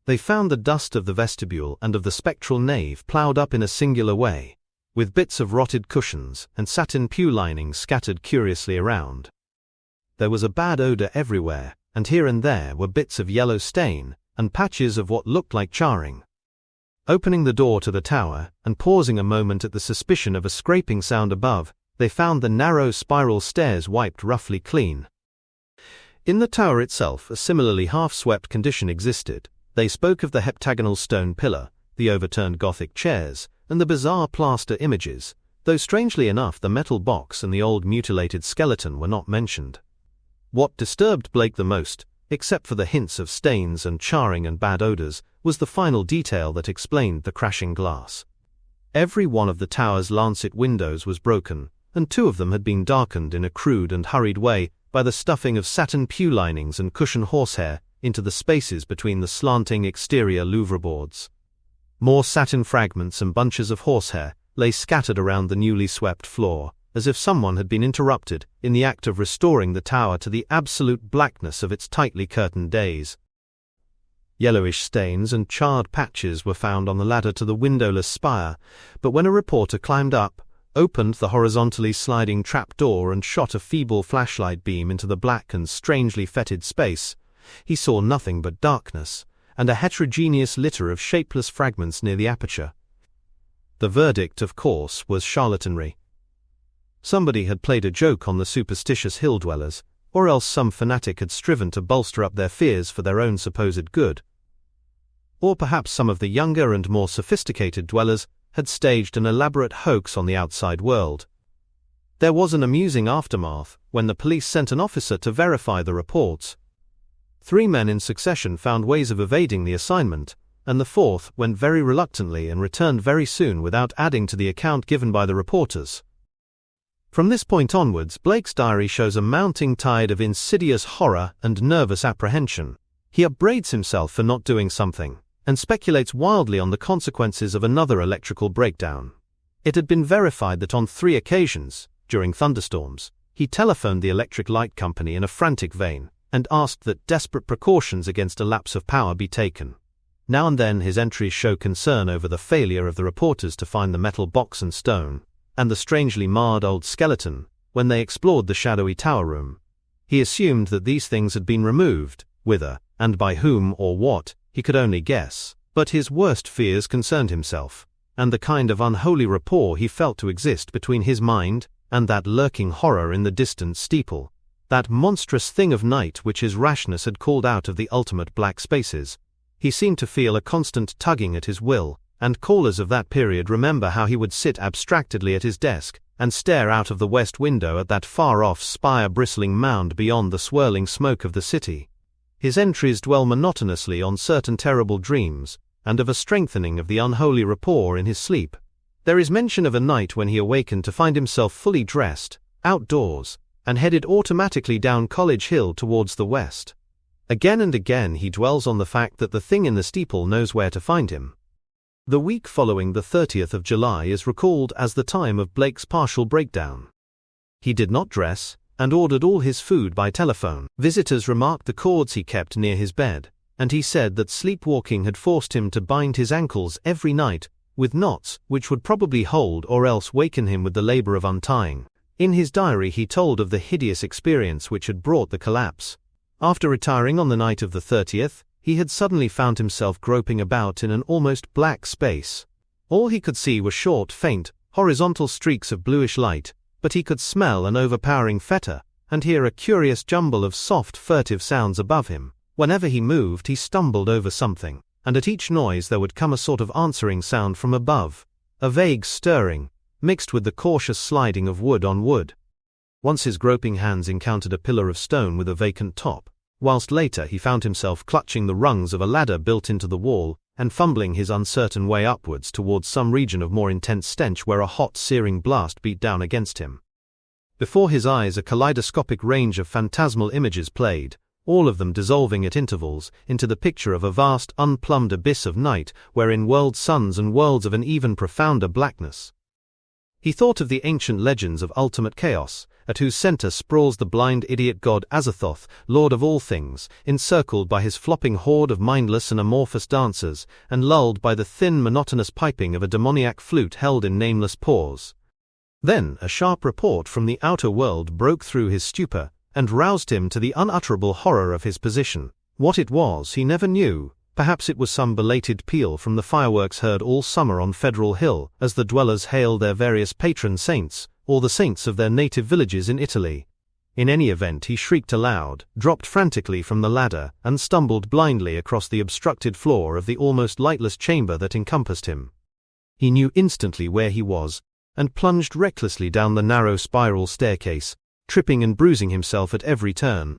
They found the dust of the vestibule and of the spectral nave ploughed up in a singular way, with bits of rotted cushions and satin pew linings scattered curiously around. There was a bad odor everywhere, and here and there were bits of yellow stain and patches of what looked like charring. Opening the door to the tower, and pausing a moment at the suspicion of a scraping sound above, they found the narrow spiral stairs wiped roughly clean. In the tower itself a similarly half-swept condition existed. They spoke of the heptagonal stone pillar, the overturned Gothic chairs, and the bizarre plaster images, though strangely enough the metal box and the old mutilated skeleton were not mentioned. What disturbed Blake the most, except for the hints of stains and charring and bad odors, was the final detail that explained the crashing glass. Every one of the tower's lancet windows was broken, and 2 of them had been darkened in a crude and hurried way by the stuffing of satin pew linings and cushion horsehair into the spaces between the slanting exterior louvre boards. More satin fragments and bunches of horsehair lay scattered around the newly swept floor, as if someone had been interrupted in the act of restoring the tower to the absolute blackness of its tightly curtained days. Yellowish stains and charred patches were found on the ladder to the windowless spire, but when a reporter climbed up, opened the horizontally sliding trap-door and shot a feeble flashlight beam into the black and strangely fetid space, he saw nothing but darkness, and a heterogeneous litter of shapeless fragments near the aperture. The verdict, of course, was charlatanry. Somebody had played a joke on the superstitious hill-dwellers, or else some fanatic had striven to bolster up their fears for their own supposed good. Or perhaps some of the younger and more sophisticated dwellers had staged an elaborate hoax on the outside world. There was an amusing aftermath when the police sent an officer to verify the reports. 3 men in succession found ways of evading the assignment, and the 4th went very reluctantly and returned very soon without adding to the account given by the reporters. From this point onwards, Blake's diary shows a mounting tide of insidious horror and nervous apprehension. He upbraids himself for not doing something, and speculates wildly on the consequences of another electrical breakdown. It had been verified that on 3 occasions, during thunderstorms, he telephoned the electric light company in a frantic vein, and asked that desperate precautions against a lapse of power be taken. Now and then his entries show concern over the failure of the reporters to find the metal box and stone, and the strangely marred old skeleton, when they explored the shadowy tower room. He assumed that these things had been removed, whither, and by whom or what, he could only guess, but his worst fears concerned himself, and the kind of unholy rapport he felt to exist between his mind and that lurking horror in the distant steeple, that monstrous thing of night which his rashness had called out of the ultimate black spaces. He seemed to feel a constant tugging at his will, and callers of that period remember how he would sit abstractedly at his desk and stare out of the west window at that far-off spire-bristling mound beyond the swirling smoke of the city. His entries dwell monotonously on certain terrible dreams, and of a strengthening of the unholy rapport in his sleep. There is mention of a night when he awakened to find himself fully dressed, outdoors, and headed automatically down College Hill towards the west. Again and again he dwells on the fact that the thing in the steeple knows where to find him. The week following the 30th of July is recalled as the time of Blake's partial breakdown. He did not dress, and ordered all his food by telephone. Visitors remarked the cords he kept near his bed, and he said that sleepwalking had forced him to bind his ankles every night with knots which would probably hold or else waken him with the labor of untying. In his diary he told of the hideous experience which had brought the collapse. After retiring on the night of the 30th, he had suddenly found himself groping about in an almost black space. All he could see were short, faint, horizontal streaks of bluish light, but he could smell an overpowering fetor, and hear a curious jumble of soft, furtive sounds above him. Whenever he moved, he stumbled over something, and at each noise there would come a sort of answering sound from above, a vague stirring, mixed with the cautious sliding of wood on wood. Once his groping hands encountered a pillar of stone with a vacant top, whilst later he found himself clutching the rungs of a ladder built into the wall and fumbling his uncertain way upwards towards some region of more intense stench where a hot, searing blast beat down against him. Before his eyes a kaleidoscopic range of phantasmal images played, all of them dissolving at intervals into the picture of a vast, unplumbed abyss of night wherein whirled suns and worlds of an even profounder blackness. He thought of the ancient legends of ultimate chaos, at whose center sprawls the blind idiot god Azathoth, lord of all things, encircled by his flopping horde of mindless and amorphous dancers, and lulled by the thin, monotonous piping of a demoniac flute held in nameless paws. Then a sharp report from the outer world broke through his stupor, and roused him to the unutterable horror of his position. What it was he never knew. Perhaps it was some belated peal from the fireworks heard all summer on Federal Hill as the dwellers hailed their various patron saints, or the saints of their native villages in Italy. In any event, he shrieked aloud, dropped frantically from the ladder, and stumbled blindly across the obstructed floor of the almost lightless chamber that encompassed him. He knew instantly where he was, and plunged recklessly down the narrow spiral staircase, tripping and bruising himself at every turn.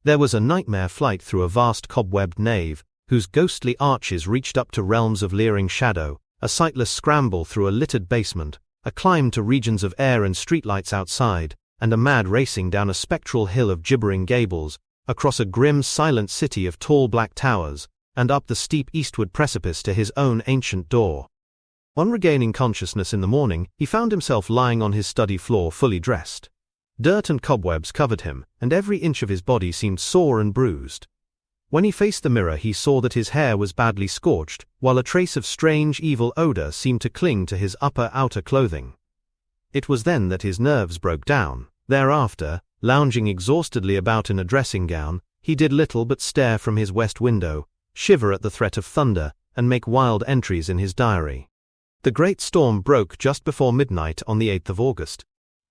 There was a nightmare flight through a vast cobwebbed nave, whose ghostly arches reached up to realms of leering shadow, a sightless scramble through a littered basement, a climb to regions of air and streetlights outside, and a mad racing down a spectral hill of gibbering gables, across a grim, silent city of tall black towers, and up the steep eastward precipice to his own ancient door. On regaining consciousness in the morning, he found himself lying on his study floor fully dressed. Dirt and cobwebs covered him, and every inch of his body seemed sore and bruised. When he faced the mirror, he saw that his hair was badly scorched, while a trace of strange, evil odor seemed to cling to his outer clothing. It was then that his nerves broke down. Thereafter, lounging exhaustedly about in a dressing gown, he did little but stare from his west window, shiver at the threat of thunder, and make wild entries in his diary. The great storm broke just before midnight on the 8th of August.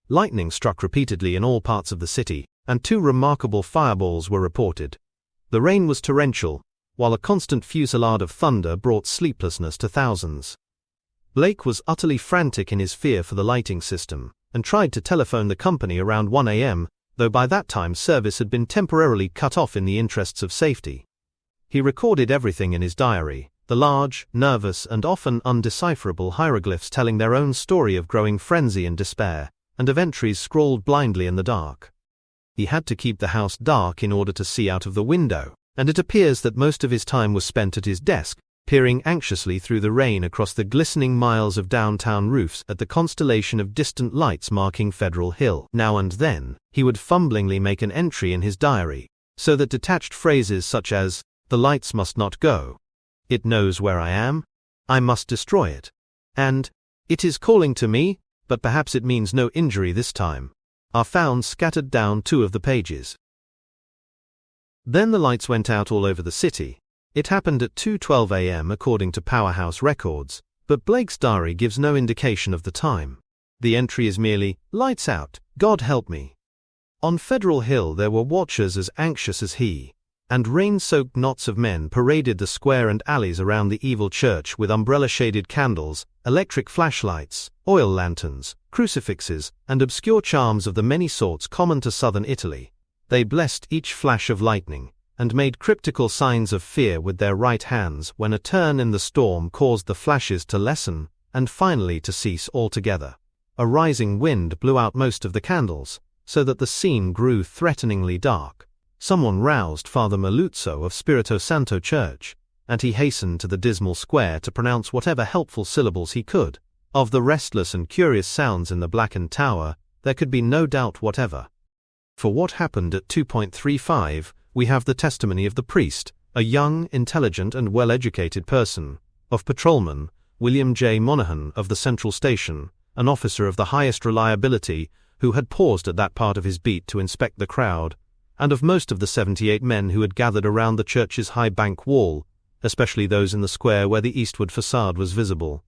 Lightning struck repeatedly in all parts of the city, and 2 remarkable fireballs were reported. The rain was torrential, while a constant fusillade of thunder brought sleeplessness to thousands. Blake was utterly frantic in his fear for the lighting system, and tried to telephone the company around 1 a.m., though by that time service had been temporarily cut off in the interests of safety. He recorded everything in his diary, the large, nervous, and often undecipherable hieroglyphs telling their own story of growing frenzy and despair, and of entries scrawled blindly in the dark. He had to keep the house dark in order to see out of the window, and it appears that most of his time was spent at his desk, peering anxiously through the rain across the glistening miles of downtown roofs at the constellation of distant lights marking Federal Hill. Now and then, he would fumblingly make an entry in his diary, so that detached phrases such as, "The lights must not go," "It knows where I am," "I must destroy it," and "It is calling to me, but perhaps it means no injury this time," are found scattered down 2 of the pages. Then the lights went out all over the city. It happened at 2:12 a.m. according to Powerhouse records, but Blake's diary gives no indication of the time. The entry is merely, "Lights out, God help me." On Federal Hill there were watchers as anxious as he, and rain-soaked knots of men paraded the square and alleys around the evil church with umbrella-shaded candles, electric flashlights, oil lanterns, crucifixes, and obscure charms of the many sorts common to southern Italy. They blessed each flash of lightning, and made cryptical signs of fear with their right hands when a turn in the storm caused the flashes to lessen, and finally to cease altogether. A rising wind blew out most of the candles, so that the scene grew threateningly dark. Someone roused Father Maluzzo of Spirito Santo Church, and he hastened to the dismal square to pronounce whatever helpful syllables he could. Of the restless and curious sounds in the blackened tower, there could be no doubt whatever. For what happened at 2:35, we have the testimony of the priest, a young, intelligent, and well-educated person, of patrolman William J. Monaghan of the Central Station, an officer of the highest reliability who had paused at that part of his beat to inspect the crowd, and of most of the 78 men who had gathered around the church's high bank wall, especially those in the square where the eastward facade was visible.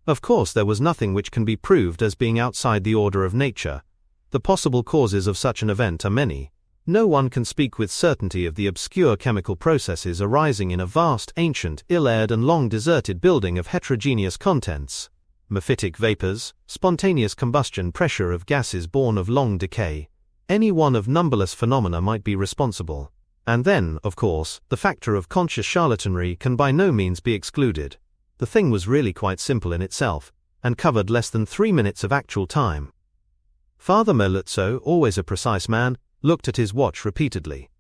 Of course, there was nothing which can be proved as being outside the order of nature. The possible causes of such an event are many. No one can speak with certainty of the obscure chemical processes arising in a vast, ancient, ill-aired and long deserted building of heterogeneous contents. Mephitic vapors, spontaneous combustion, pressure of gases born of long decay. Any one of numberless phenomena might be responsible, And then, of course, the factor of conscious charlatanry can by no means be excluded. The thing was really quite simple in itself, and covered less than 3 minutes of actual time. Father Meluzzo, always a precise man, looked at his watch repeatedly.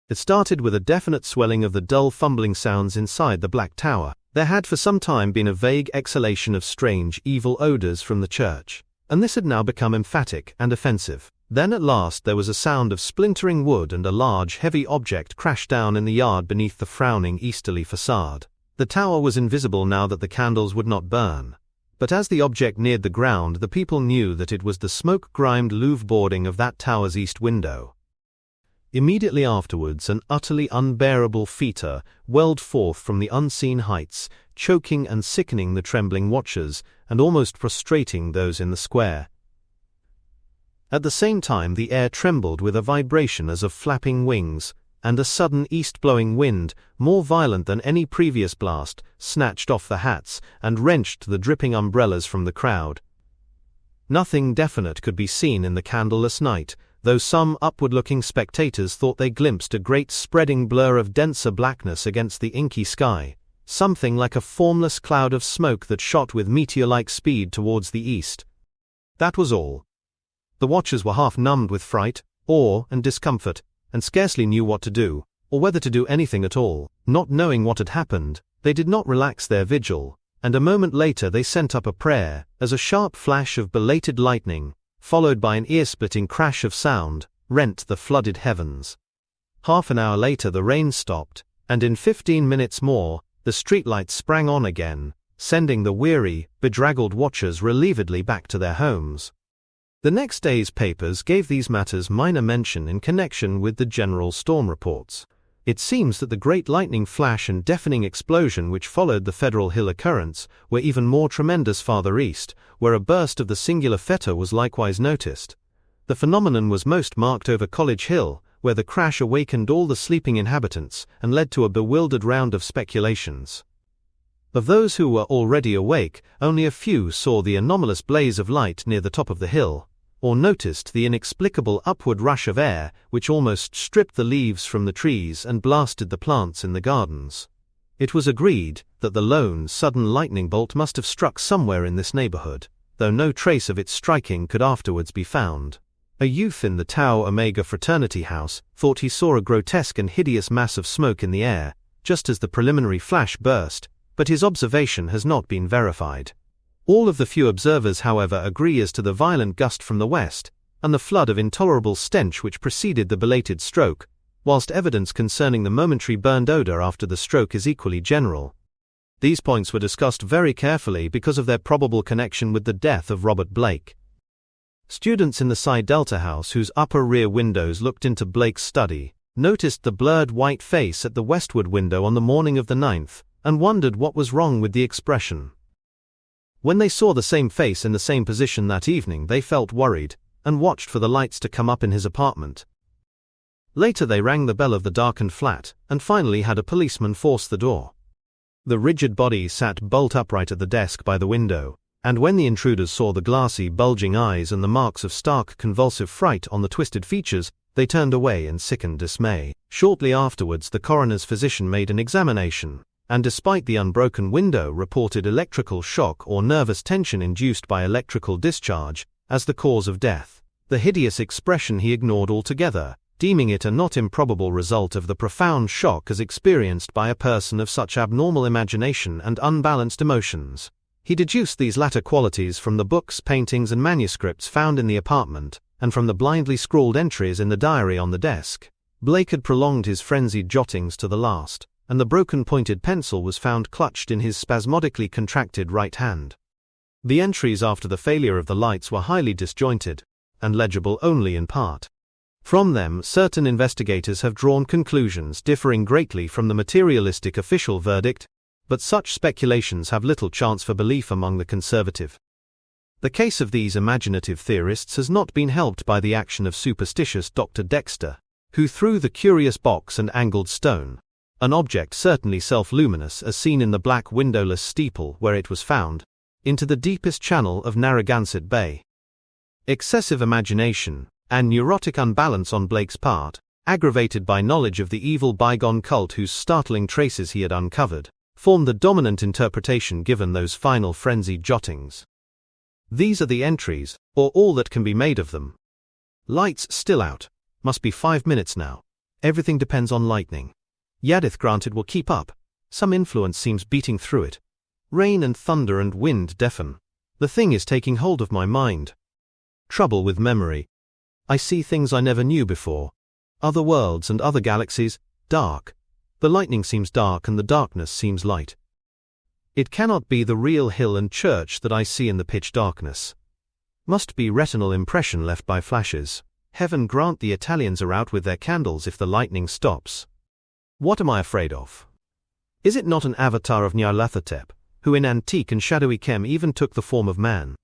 It started with a definite swelling of the dull fumbling sounds inside the black tower. There had for some time been a vague exhalation of strange, evil odors from the church, and this had now become emphatic and offensive. Then at last there was a sound of splintering wood and a large, heavy object crashed down in the yard beneath the frowning easterly facade. The tower was invisible now that the candles would not burn. But as the object neared the ground, the people knew that it was the smoke-grimed louvre boarding of that tower's east window. Immediately afterwards, an utterly unbearable fetor welled forth from the unseen heights, choking and sickening the trembling watchers, and almost prostrating those in the square. At the same time, the air trembled with a vibration as of flapping wings, and a sudden east-blowing wind, more violent than any previous blast, snatched off the hats and wrenched the dripping umbrellas from the crowd. Nothing definite could be seen in the candleless night, though some upward-looking spectators thought they glimpsed a great spreading blur of denser blackness against the inky sky, something like a formless cloud of smoke that shot with meteor-like speed towards the east. That was all. The watchers were half numbed with fright, awe, and discomfort, and scarcely knew what to do, or whether to do anything at all. Not knowing what had happened, they did not relax their vigil, and a moment later they sent up a prayer, as a sharp flash of belated lightning, followed by an ear-splitting crash of sound, rent the flooded heavens. Half an hour later the rain stopped, and in 15 minutes more, the streetlights sprang on again, sending the weary, bedraggled watchers relievedly back to their homes. The next day's papers gave these matters minor mention in connection with the general storm reports. It seems that the great lightning flash and deafening explosion which followed the Federal Hill occurrence were even more tremendous farther east, where a burst of the singular fetor was likewise noticed. The phenomenon was most marked over College Hill, where the crash awakened all the sleeping inhabitants and led to a bewildered round of speculations. Of those who were already awake, only a few saw the anomalous blaze of light near the top of the hill, or noticed the inexplicable upward rush of air which almost stripped the leaves from the trees and blasted the plants in the gardens. It was agreed that the lone, sudden lightning bolt must have struck somewhere in this neighborhood, though no trace of its striking could afterwards be found. A youth in the Tau Omega fraternity house thought he saw a grotesque and hideous mass of smoke in the air, just as the preliminary flash burst, but his observation has not been verified. All of the few observers, however, agree as to the violent gust from the west, and the flood of intolerable stench which preceded the belated stroke, whilst evidence concerning the momentary burned odor after the stroke is equally general. These points were discussed very carefully because of their probable connection with the death of Robert Blake. Students in the Psi Delta house, whose upper rear windows looked into Blake's study, noticed the blurred white face at the westward window on the morning of the 9th, and wondered what was wrong with the expression. When they saw the same face in the same position that evening, they felt worried, and watched for the lights to come up in his apartment. Later they rang the bell of the darkened flat, and finally had a policeman force the door. The rigid body sat bolt upright at the desk by the window, and when the intruders saw the glassy, bulging eyes and the marks of stark, convulsive fright on the twisted features, they turned away in sickened dismay. Shortly afterwards the coroner's physician made an examination, and despite the unbroken window reported electrical shock or nervous tension induced by electrical discharge as the cause of death. The hideous expression he ignored altogether, deeming it a not improbable result of the profound shock as experienced by a person of such abnormal imagination and unbalanced emotions. He deduced these latter qualities from the books, paintings, and manuscripts found in the apartment, and from the blindly scrawled entries in the diary on the desk. Blake had prolonged his frenzied jottings to the last, and the broken pointed pencil was found clutched in his spasmodically contracted right hand. The entries after the failure of the lights were highly disjointed, and legible only in part. From them, certain investigators have drawn conclusions differing greatly from the materialistic official verdict, but such speculations have little chance for belief among the conservative. The case of these imaginative theorists has not been helped by the action of superstitious Dr. Dexter, who threw the curious box and angled stone, an object certainly self-luminous as seen in the black windowless steeple where it was found, into the deepest channel of Narragansett Bay. Excessive imagination, and neurotic unbalance on Blake's part, aggravated by knowledge of the evil bygone cult whose startling traces he had uncovered, formed the dominant interpretation given those final frenzied jottings. These are the entries, or all that can be made of them. Lights still out. Must be 5 minutes now. Everything depends on lightning. Yadith granted will keep up. Some influence seems beating through it. Rain and thunder and wind deafen. The thing is taking hold of my mind. Trouble with memory. I see things I never knew before. Other worlds and other galaxies, dark. The lightning seems dark and the darkness seems light. It cannot be the real hill and church that I see in the pitch darkness. Must be retinal impression left by flashes. Heaven grant the Italians are out with their candles if the lightning stops. What am I afraid of? Is it not an avatar of Nyarlathotep, who in antique and shadowy Kem even took the form of man?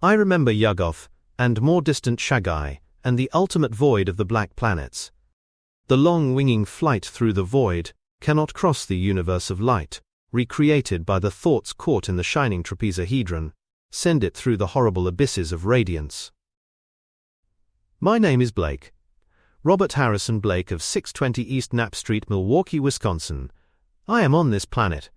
I remember Yuggoth, and more distant Shagai, and the ultimate void of the black planets. The long winging flight through the void cannot cross the universe of light, recreated by the thoughts caught in the shining trapezohedron, send it through the horrible abysses of radiance. My name is Blake. Robert Harrison Blake of 620 East Knapp Street, Milwaukee, Wisconsin. I am on this planet.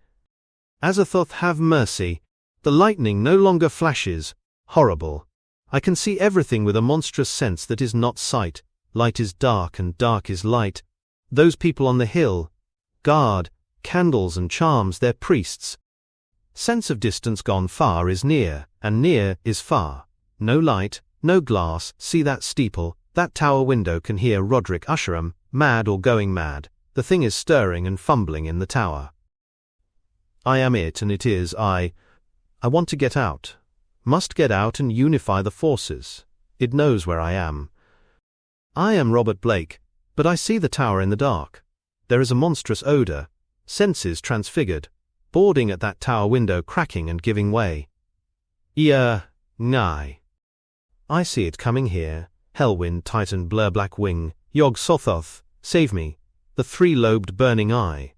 Azathoth have mercy. The lightning no longer flashes. Horrible. I can see everything with a monstrous sense that is not sight. Light is dark and dark is light. Those people on the hill. Guard, candles and charms, they're priests. Sense of distance gone far is near, and near is far. No light, no glass, see that steeple, that tower window, can hear Roderick Usheram, mad or going mad. The thing is stirring and fumbling in the tower. I am it and it is I. I want to get out. Must get out and unify the forces. It knows where I am. I am Robert Blake, but I see the tower in the dark. There is a monstrous odor, senses transfigured, boarding at that tower window, cracking and giving way. Nigh. I see it coming here. Hellwind, Titan, Blur, Black Wing, Yog Sothoth, save me. The three-lobed burning eye.